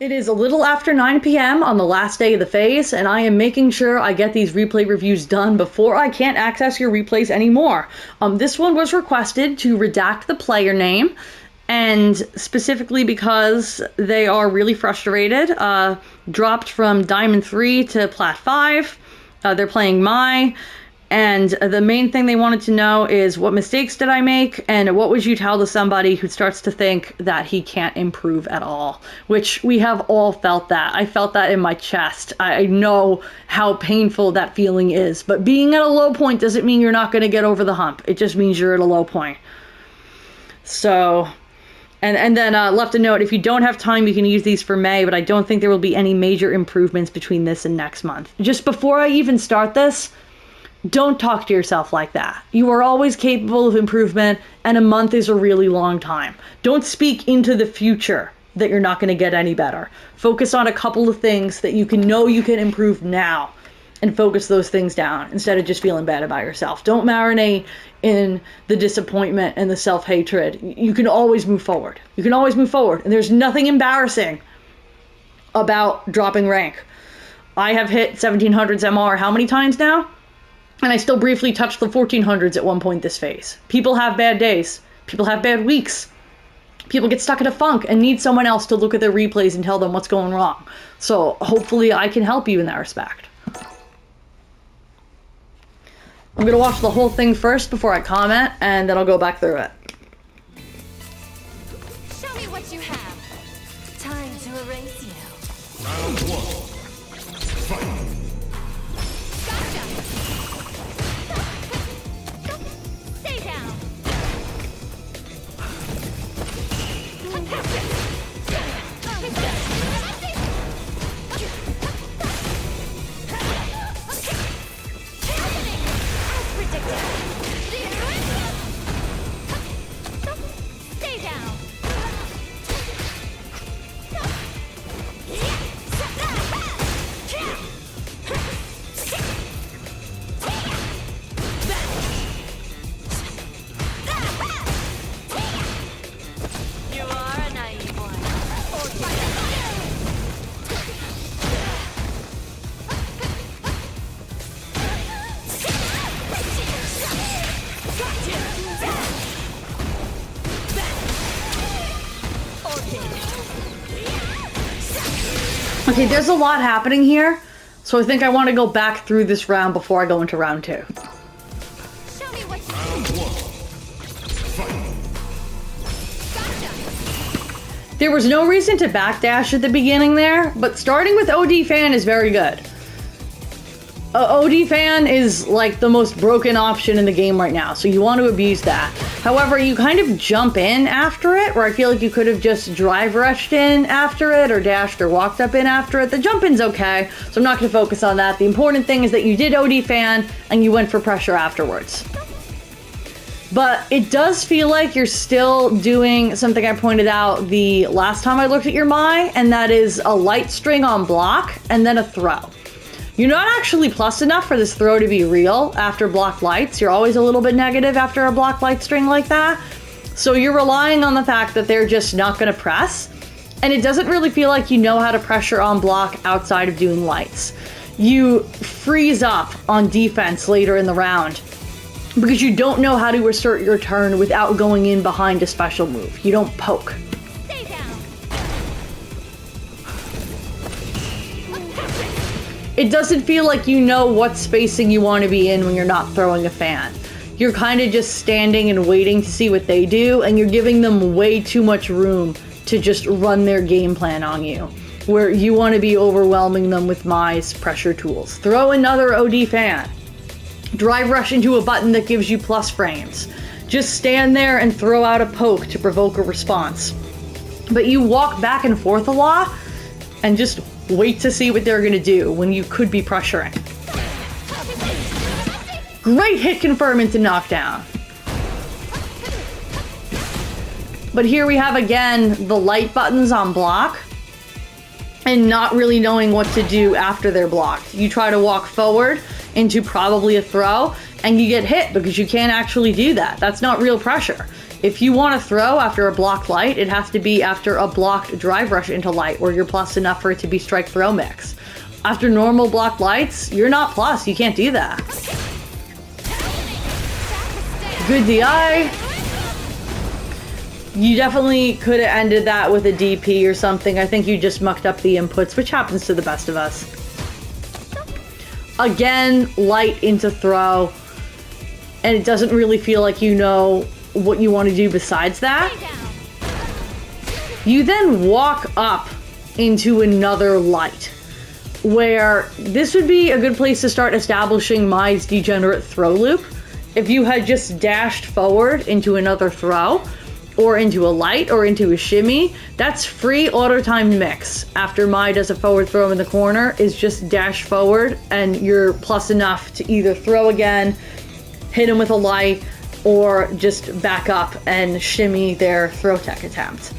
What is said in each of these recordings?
It is a little after 9 p.m. on the last day of the phase, and I am making sure I get these replay reviews done before I can't access your replays anymore. This one was requested to redact the player name, and specifically because they are really frustrated. Dropped from Diamond 3 to Plat 5. They're playing Mai. And the main thing they wanted to know is, what mistakes did I make? And what would you tell to somebody who starts to think that he can't improve at all? Which we have all felt that. I felt that in my chest. I know how painful that feeling is. But being at a low point doesn't mean you're not going to get over the hump. It just means you're at a low point. So, and then left a note, if you don't have time, you can use these for May, but I don't think there will be any major improvements between this and next month. Just before I even start this, don't talk to yourself like that. You are always capable of improvement, and a month is a really long time. Don't speak into the future that you're not going to get any better. Focus on a couple of things that you know you can improve now, and focus those things down instead of just feeling bad about yourself. Don't marinate in the disappointment and the self-hatred. You can always move forward. You can always move forward, and there's nothing embarrassing about dropping rank. I have hit 1700s MR how many times now? And I still briefly touched the 1400s at one point this phase. People have bad days. People have bad weeks. People get stuck in a funk and need someone else to look at their replays and tell them what's going wrong. So hopefully I can help you in that respect. I'm going to watch the whole thing first before I comment, and then I'll go back through it. Show me what you have. Time to erase you. Round one. Fight. Okay, there's a lot happening here, so I think I want to go back through this round before I go into round 2. Show me what you Round one. Fight. There was no reason to backdash at the beginning there, but starting with OD Fan is very good. OD Fan is like the most broken option in the game right now, so you want to abuse that. However, you kind of jump in after it, where I feel like you could have just drive rushed in after it, or dashed or walked up in after it. The jump in's okay, so I'm not going to focus on that. The important thing is that you did OD Fan, and you went for pressure afterwards. But it does feel like you're still doing something I pointed out the last time I looked at your Mai, and that is a light string on block, and then a throw. You're not actually plus enough for this throw to be real after block lights. You're always a little bit negative after a block light string like that. So you're relying on the fact that they're just not going to press. And it doesn't really feel like you know how to pressure on block outside of doing lights. You freeze up on defense later in the round because you don't know how to assert your turn without going in behind a special move. You don't poke. It doesn't feel like you know what spacing you want to be in when you're not throwing a fan. You're kind of just standing and waiting to see what they do, and you're giving them way too much room to just run their game plan on you, where you want to be overwhelming them with Mai's pressure tools. Throw another OD fan. Drive rush into a button that gives you plus frames. Just stand there and throw out a poke to provoke a response. But you walk back and forth a lot, and just wait to see what they're going to do when you could be pressuring. Great hit confirm into knockdown. But here we have again the light buttons on block and not really knowing what to do after they're blocked. You try to walk forward into probably a throw and you get hit because you can't actually do that. That's not real pressure. If you want to throw after a blocked light, it has to be after a blocked drive rush into light, where you're plus enough for it to be strike throw mix. After normal blocked lights, you're not plus. You can't do that. Good DI. You definitely could have ended that with a DP or something. I think you just mucked up the inputs, which happens to the best of us. Again, light into throw. And it doesn't really feel like you know what you want to do besides that. You then walk up into another light, where this would be a good place to start establishing Mai's degenerate throw loop. If you had just dashed forward into another throw, or into a light, or into a shimmy, that's free auto-timed mix. After Mai does a forward throw in the corner, is just dash forward, and you're plus enough to either throw again, hit him with a light, or just back up and shimmy their throw tech attempt.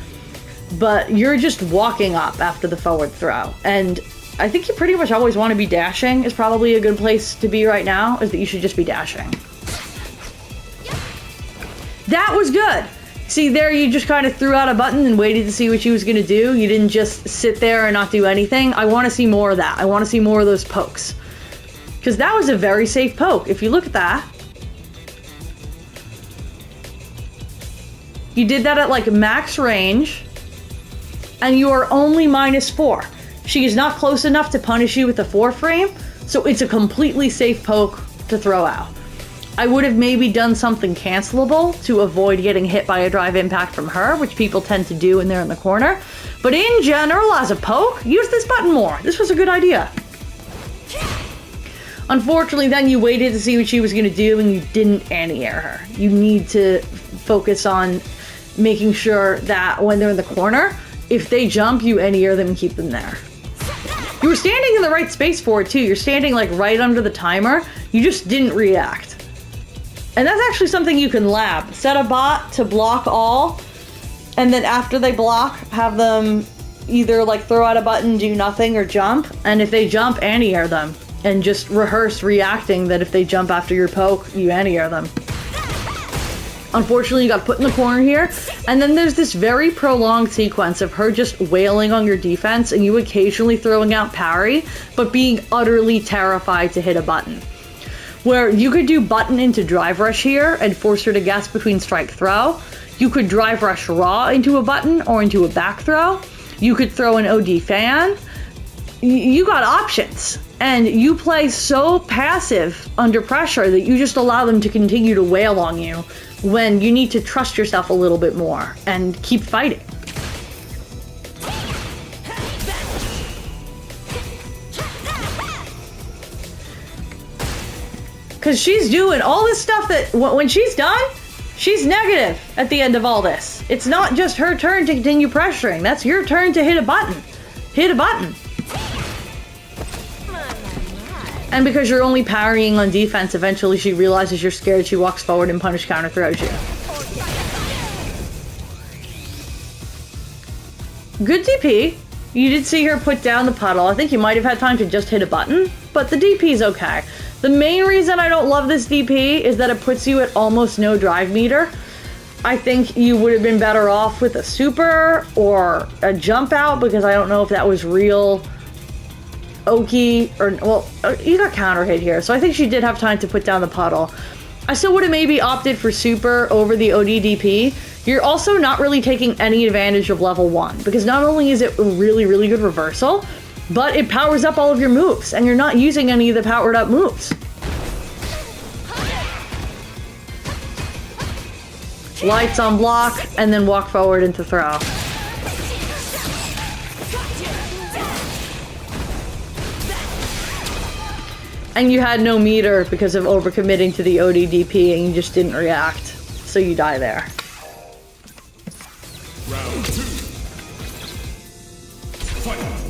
But you're just walking up after the forward throw, and I think you pretty much always want to be dashing. Is probably a good place to be right now, is that you should just be dashing. That was good. See, there you just kind of threw out a button and waited to see what she was going to do. You didn't just sit there and not do anything. I want to see more of that. I want to see more of those pokes. Because that was a very safe poke. If you look at that. You did that at like max range. And you are only -4. She is not close enough to punish you with a 4 frame. So it's a completely safe poke to throw out. I would have maybe done something cancelable to avoid getting hit by a drive impact from her, which people tend to do when they're in the corner. But in general, as a poke, use this button more. This was a good idea. Unfortunately, then you waited to see what she was going to do and you didn't anti-air her. You need to focus on making sure that when they're in the corner, if they jump, you anti-air them and keep them there. You were standing in the right space for it too. You're standing like right under the timer. You just didn't react. And that's actually something you can lab. Set a bot to block all, and then after they block, have them either like throw out a button, do nothing, or jump. And if they jump, anti-air them. And just rehearse reacting that if they jump after your poke, you anti-air them. Unfortunately, you got put in the corner here. And then there's this very prolonged sequence of her just wailing on your defense and you occasionally throwing out parry, but being utterly terrified to hit a button. Where you could do button into drive rush here and force her to guess between strike throw. You could drive rush raw into a button or into a back throw. You could throw an OD fan. You got options. And you play so passive under pressure that you just allow them to continue to wail on you when you need to trust yourself a little bit more and keep fighting. Because she's doing all this stuff that, when she's done, she's negative at the end of all this. It's not just her turn to continue pressuring. That's your turn to hit a button. Hit a button. And because you're only parrying on defense, eventually she realizes you're scared. She walks forward and punish counter throws you. Good DP. You did see her put down the puddle. I think you might have had time to just hit a button, but the DP's okay. The main reason I don't love this DP is that it puts you at almost no drive meter. I think you would have been better off with a super or a jump out, because I don't know if that was real Oki or, well, you got counter hit here. So I think she did have time to put down the puddle. I still would have maybe opted for super over the ODDP. You're also not really taking any advantage of level 1, because not only is it a really, really good reversal, but it powers up all of your moves, and you're not using any of the powered up moves. Lights on block, and then walk forward into throw. And you had no meter because of overcommitting to the ODDP, and you just didn't react. So you die there. Round 2. Fight.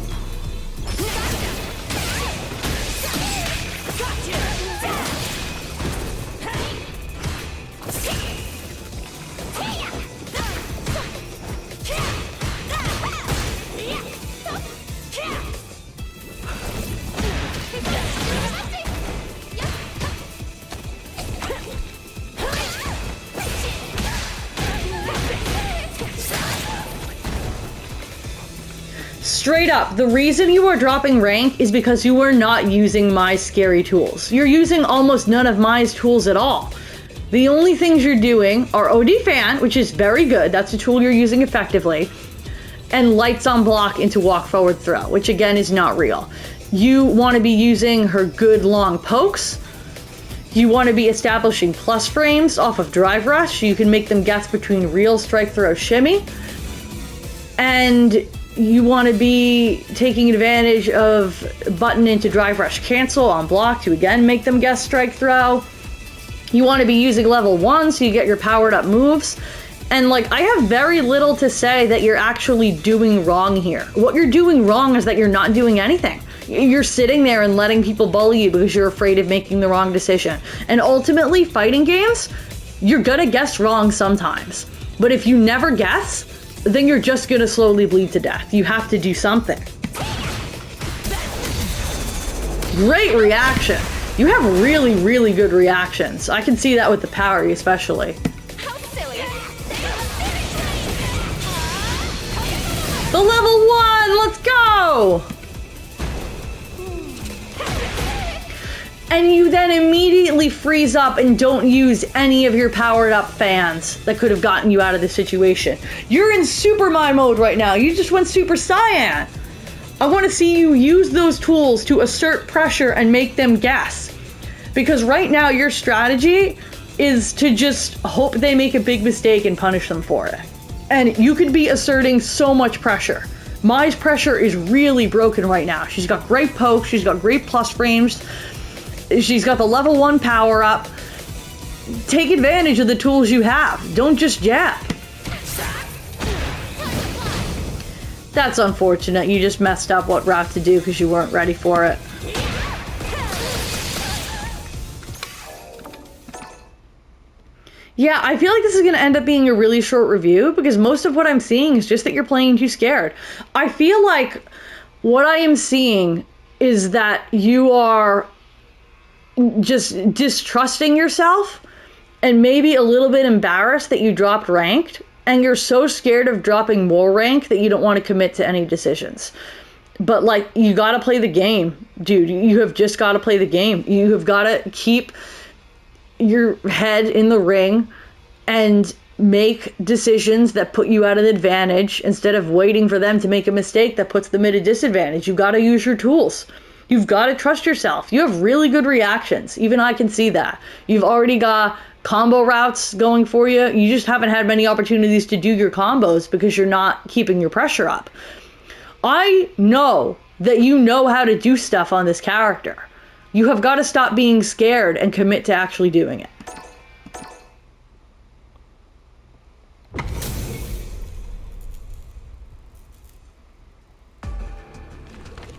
Straight up, the reason you are dropping rank is because you are not using my scary tools. You're using almost none of my tools at all. The only things you're doing are OD Fan, which is very good. That's a tool you're using effectively. And lights on block into walk forward throw, which again is not real. You want to be using her good long pokes. You want to be establishing plus frames off of drive rush. You can make them guess between real strike throw shimmy. And you want to be taking advantage of button into drive rush cancel on block to again make them guess strike throw. You want to be using level 1 so you get your powered up moves. And like, I have very little to say that you're actually doing wrong here. What you're doing wrong is that you're not doing anything. You're sitting there and letting people bully you because you're afraid of making the wrong decision. And ultimately, fighting games, you're gonna guess wrong sometimes. But if you never guess, then you're just gonna slowly bleed to death. You have to do something. Great reaction. You have really, really good reactions. I can see that with the parry especially. How silly. The level 1, let's go! And you then immediately freeze up and don't use any of your powered up fans that could have gotten you out of this situation. You're in super mind mode right now. You just went super Saiyan. I want to see you use those tools to assert pressure and make them guess. Because right now your strategy is to just hope they make a big mistake and punish them for it. And you could be asserting so much pressure. Mai's pressure is really broken right now. She's got great pokes, she's got great plus frames, she's got the level 1 power up. Take advantage of the tools you have. Don't just jab. That's unfortunate. You just messed up what route to do because you weren't ready for it. Yeah, I feel like this is going to end up being a really short review because most of what I'm seeing is just that you're playing too scared. I feel like what I am seeing is that you are just distrusting yourself and maybe a little bit embarrassed that you dropped ranked, and you're so scared of dropping more rank that you don't want to commit to any decisions. But like, you got to play the game, dude. You have just got to play the game. You have got to keep your head in the ring and make decisions that put you at an advantage instead of waiting for them to make a mistake that puts them at a disadvantage. You've got to use your tools. You've got to trust yourself. You have really good reactions. Even I can see that. You've already got combo routes going for you. You just haven't had many opportunities to do your combos because you're not keeping your pressure up. I know that you know how to do stuff on this character. You have got to stop being scared and commit to actually doing it.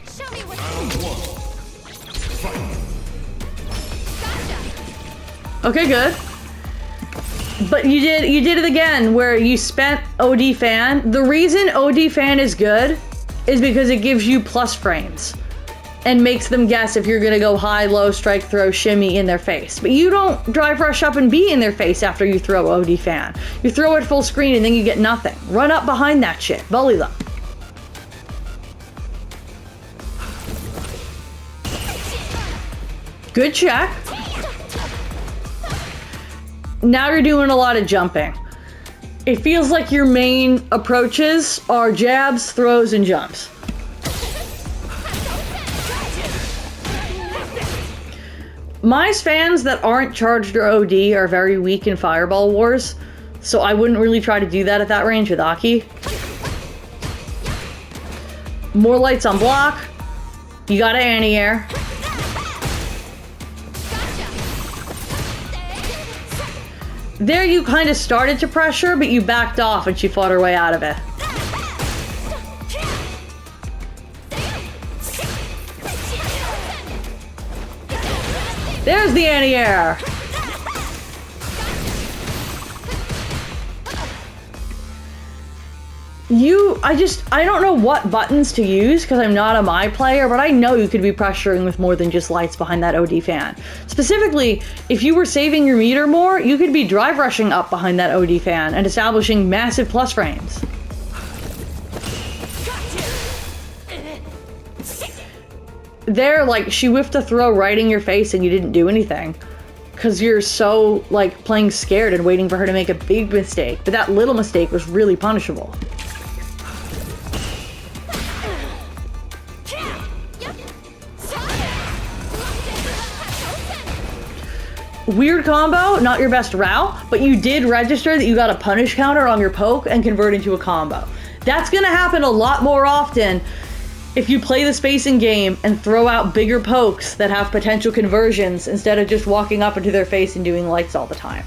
Show me what Round 1. Fight. Gotcha. Okay, good. But you did it again where you spent OD Fan. The reason OD Fan is good is because it gives you plus frames and makes them guess if you're gonna go high, low, strike, throw, shimmy in their face. But you don't drive rush up and be in their face after you throw OD Fan. You throw it full screen and then you get nothing. Run up behind that shit. Bully them. Good check. Now you're doing a lot of jumping. It feels like your main approaches are jabs, throws, and jumps. Mai's fans that aren't charged or OD are very weak in Fireball Wars, so I wouldn't really try to do that at that range with Aki. More lights on block. You got an anti-air. There you kind of started to pressure, but you backed off and she fought her way out of it. There's the anti-air. I don't know what buttons to use because I'm not a Mai player, but I know you could be pressuring with more than just lights behind that OD Fan. Specifically, if you were saving your meter more, you could be drive rushing up behind that OD Fan and establishing massive plus frames. There, like, she whiffed a throw right in your face and you didn't do anything. Because you're so, like, playing scared and waiting for her to make a big mistake. But that little mistake was really punishable. Weird combo, not your best route, but you did register that you got a punish counter on your poke and convert into a combo. That's gonna happen a lot more often if you play the spacing game and throw out bigger pokes that have potential conversions instead of just walking up into their face and doing lights all the time.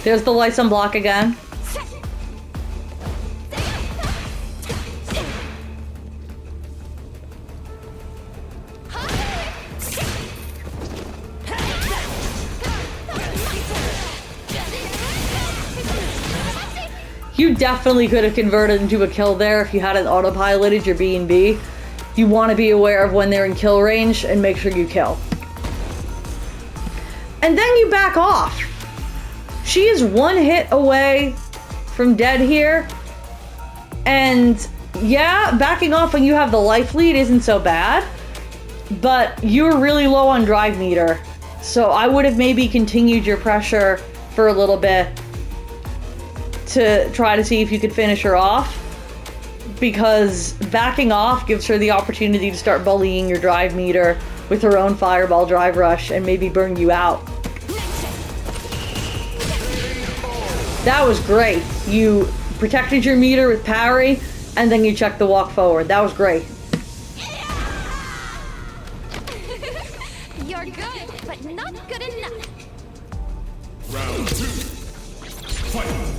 There's the lights on block again. You definitely could have converted into a kill there if you hadn't autopiloted your B and B. You want to be aware of when they're in kill range and make sure you kill. And then you back off. She is one hit away from dead here. And yeah, backing off when you have the life lead isn't so bad. But you're really low on drive meter. So I would have maybe continued your pressure for a little bit to try to see if you could finish her off, because backing off gives her the opportunity to start bullying your drive meter with her own fireball drive rush and maybe burn you out. That was great. You protected your meter with parry and then you checked the walk forward. That was great. You're good, but not good enough. Round 2. Fight!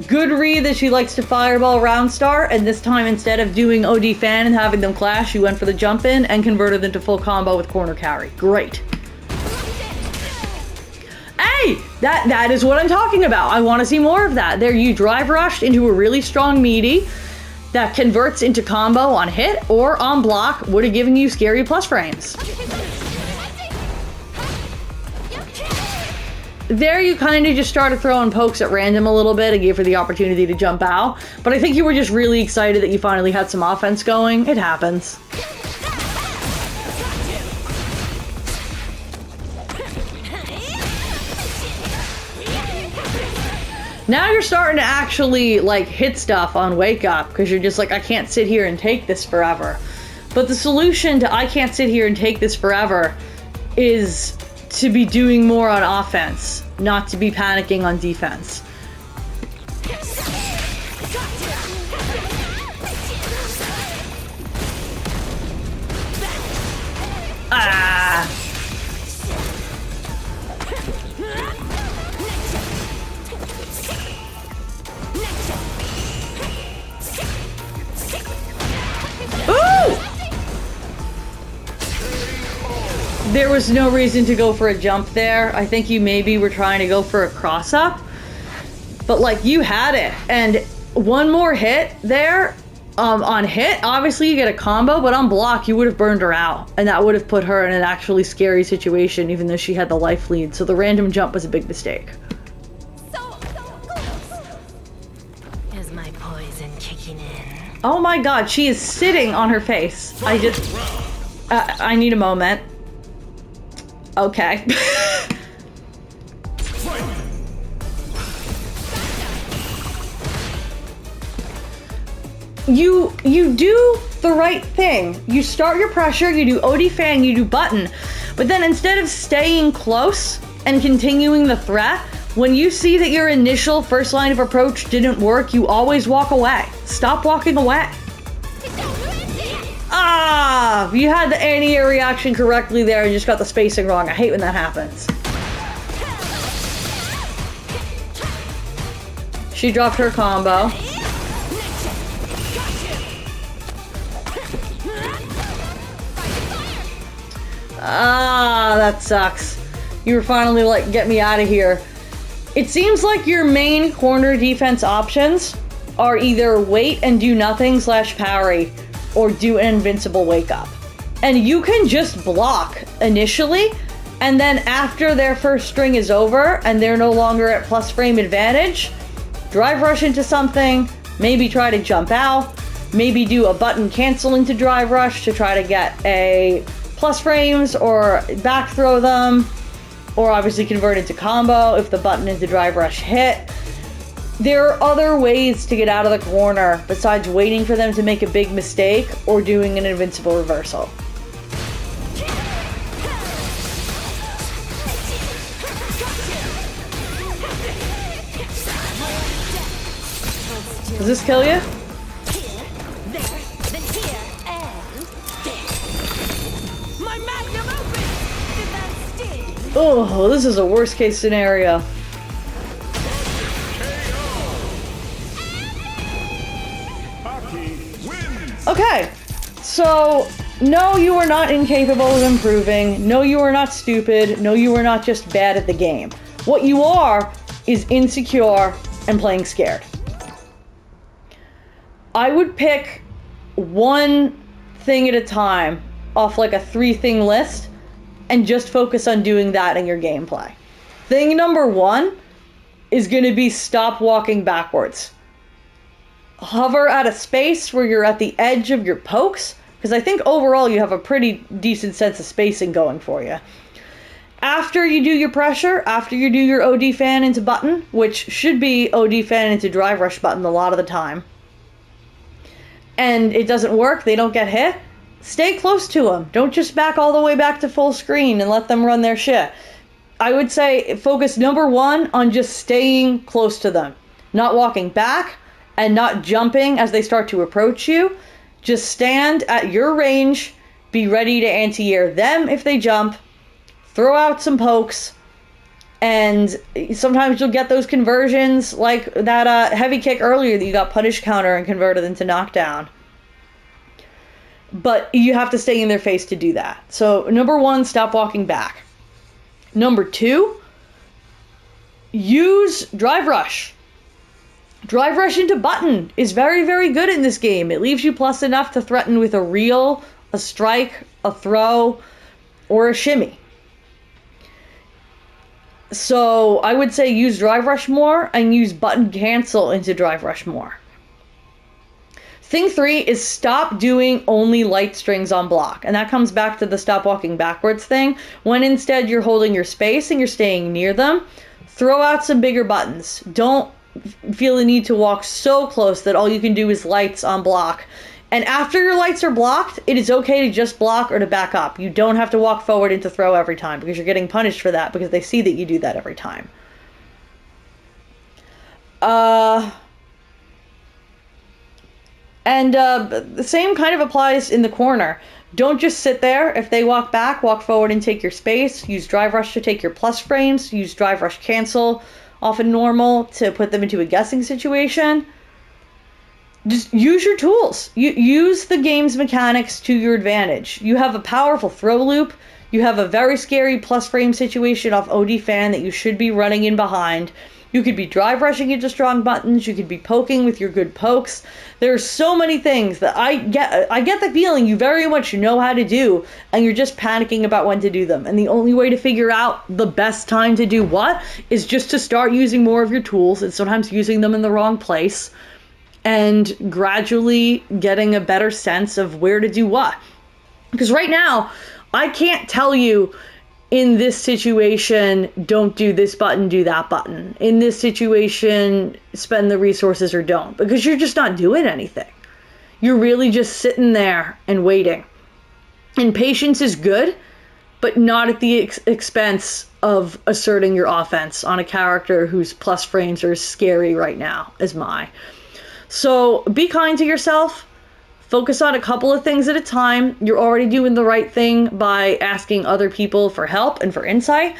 Good read that she likes to fireball round start, and this time instead of doing OD fan and having them clash, you went for the jump in and converted into full combo with corner carry. Great. Hey, that is what I'm talking about. I want to see more of that. There you drive rushed into a really strong meaty that converts into combo on hit or on block, would have given you scary plus frames. There you kind of just started throwing pokes at random a little bit and gave her the opportunity to jump out. But I think you were just really excited that you finally had some offense going. It happens. Now you're starting to actually, like, hit stuff on Wake Up, because you're just like, I can't sit here and take this forever. But the solution to I can't sit here and take this forever is to be doing more on offense, not to be panicking on defense. Ah! Ooh! There was no reason to go for a jump there. I think you maybe were trying to go for a cross up, but like you had it, and one more hit there on hit, obviously you get a combo, but on block you would have burned her out, and that would have put her in an actually scary situation even though she had the life lead. So the random jump was a big mistake. So close. Is my poison kicking in? Oh my god, she is sitting on her face. I need a moment. Okay. You do the right thing. You start your pressure, you do OD fan, you do button, but then instead of staying close and continuing the threat, when you see that your initial first line of approach didn't work, you always walk away. Stop walking away. Ah! You had the anti-air reaction correctly there and just got the spacing wrong. I hate when that happens. She dropped her combo. Ah, that sucks. You were finally like, get me out of here. It seems like your main corner defense options are either wait and do nothing / parry, or do an invincible wake up. And you can just block initially, and then after their first string is over and they're no longer at plus frame advantage, drive rush into something, maybe try to jump out, maybe do a button cancel into drive rush to try to get a plus frames, or back throw them, or obviously convert into combo if the button into drive rush hit. There are other ways to get out of the corner besides waiting for them to make a big mistake or doing an invincible reversal. Does this kill you? Oh, this is a worst case scenario. Okay, so no, you are not incapable of improving. No, you are not stupid. No, you are not just bad at the game. What you are is insecure and playing scared. I would pick one thing at a time off like a 3-thing list and just focus on doing that in your gameplay. Thing number 1 is going to be stop walking backwards. Hover at a space where you're at the edge of your pokes, because I think overall you have a pretty decent sense of spacing going for you. After you do your pressure, after you do your OD fan into button, which should be OD fan into drive rush button a lot of the time, and it doesn't work, they don't get hit, stay close to them. Don't just back all the way back to full screen and let them run their shit. I would say focus number 1 on just staying close to them. Not walking back and not jumping as they start to approach you. Just stand at your range, be ready to anti-air them if they jump, throw out some pokes, and sometimes you'll get those conversions like that heavy kick earlier that you got punish counter and converted into knockdown. But you have to stay in their face to do that. So number 1, stop walking back. Number 2, use drive rush. Drive rush into button is very, very good in this game. It leaves you plus enough to threaten with a reel, a strike, a throw, or a shimmy. So I would say use drive rush more and use button cancel into drive rush more. Thing 3 is stop doing only light strings on block. And that comes back to the stop walking backwards thing. When instead you're holding your space and you're staying near them, throw out some bigger buttons. Don't feel the need to walk so close that all you can do is lights on block. And after your lights are blocked, it is okay to just block or to back up. You don't have to walk forward into throw every time because you're getting punished for that because they see that you do that every time. The same kind of applies in the corner. Don't just sit there. If they walk back, walk forward and take your space. Use drive rush to take your plus frames. Use drive rush cancel, often normal, to put them into a guessing situation. Just use your tools. Use the game's mechanics to your advantage. You have a powerful throw loop. You have a very scary plus frame situation off OD fan that you should be running in behind. You could be drive rushing into strong buttons. You could be poking with your good pokes. There's so many things that I get the feeling you very much know how to do, and you're just panicking about when to do them. And the only way to figure out the best time to do what is just to start using more of your tools, and sometimes using them in the wrong place, and gradually getting a better sense of where to do what. Because right now, I can't tell you, in this situation, don't do this button, do that button. In this situation, spend the resources or don't. Because you're just not doing anything. You're really just sitting there and waiting. And patience is good, but not at the expense of asserting your offense on a character whose plus frames are as scary right now as mine. So be kind to yourself. Focus on a couple of things at a time. You're already doing the right thing by asking other people for help and for insight.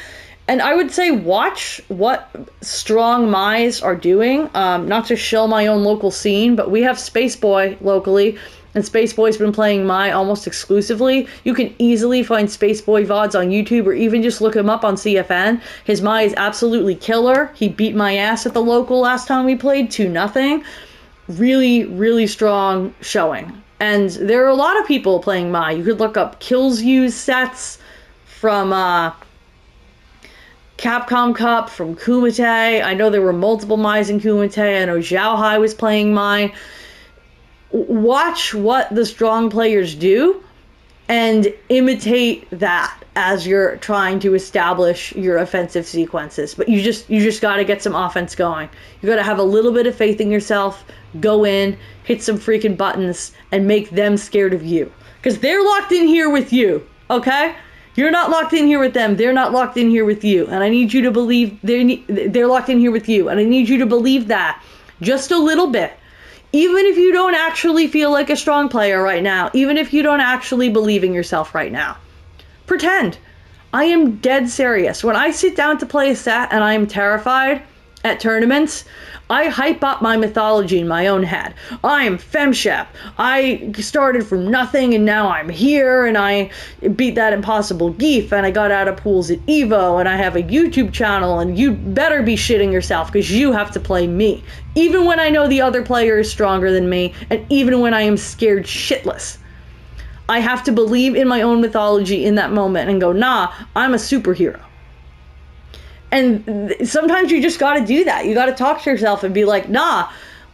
And I would say watch what strong Mai's are doing. Not to shill my own local scene, but we have Space Boy locally, and Space Boy's been playing Mai almost exclusively. You can easily find Space Boy VODs on YouTube, or even just look him up on CFN. His Mai is absolutely killer. He beat my ass at the local last time we played, 2-0. Really, really strong showing. And there are a lot of people playing Mai. You could look up kills used sets from Capcom Cup, from Kumite. I know there were multiple Mai's in Kumite. I know Zhao Hai was playing Mai. Watch what the strong players do and imitate that as you're trying to establish your offensive sequences. But you just got to get some offense going. You got to have a little bit of faith in yourself. Go in, hit some freaking buttons, and make them scared of you. Because they're locked in here with you, okay? You're not locked in here with them. They're not locked in here with you. And I need you to believe they're locked in here with you. And I need you to believe that just a little bit. Even if you don't actually feel like a strong player right now, even if you don't actually believe in yourself right now, pretend. I am dead serious. When I sit down to play a set and I am terrified at tournaments, I hype up my mythology in my own head. I am FemShep. I started from nothing and now I'm here, and I beat that impossible Geef, and I got out of pools at Evo, and I have a YouTube channel, and you better be shitting yourself because you have to play me. Even when I know the other player is stronger than me, and even when I am scared shitless. I have to believe in my own mythology in that moment and go, nah, I'm a superhero. And sometimes you just got to do that. You got to talk to yourself and be like, nah,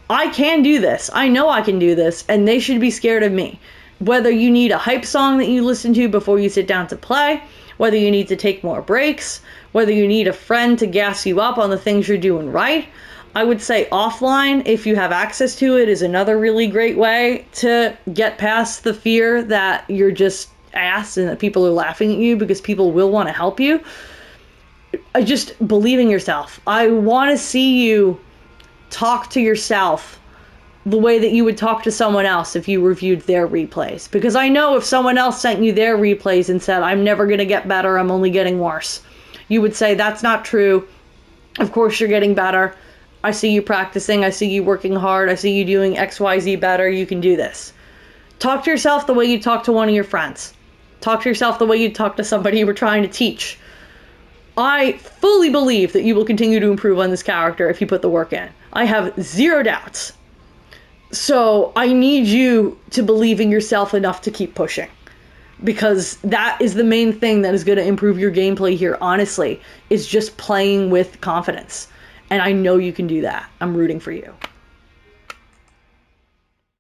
I can do this. I know I can do this, and they should be scared of me. Whether you need a hype song that you listen to before you sit down to play, whether you need to take more breaks, whether you need a friend to gas you up on the things you're doing right. I would say offline, if you have access to it, is another really great way to get past the fear that you're just ass and that people are laughing at you, because people will want to help you. Just believe in yourself. I want to see you talk to yourself the way that you would talk to someone else if you reviewed their replays. Because I know if someone else sent you their replays and said, I'm never going to get better, I'm only getting worse, you would say, that's not true. Of course you're getting better. I see you practicing. I see you working hard. I see you doing XYZ better. You can do this. Talk to yourself the way you talk to one of your friends. Talk to yourself the way you talk to somebody you were trying to teach. I fully believe that you will continue to improve on this character if you put the work in. I have zero doubts. So I need you to believe in yourself enough to keep pushing. Because that is the main thing that is going to improve your gameplay here, honestly, is just playing with confidence. And I know you can do that. I'm rooting for you.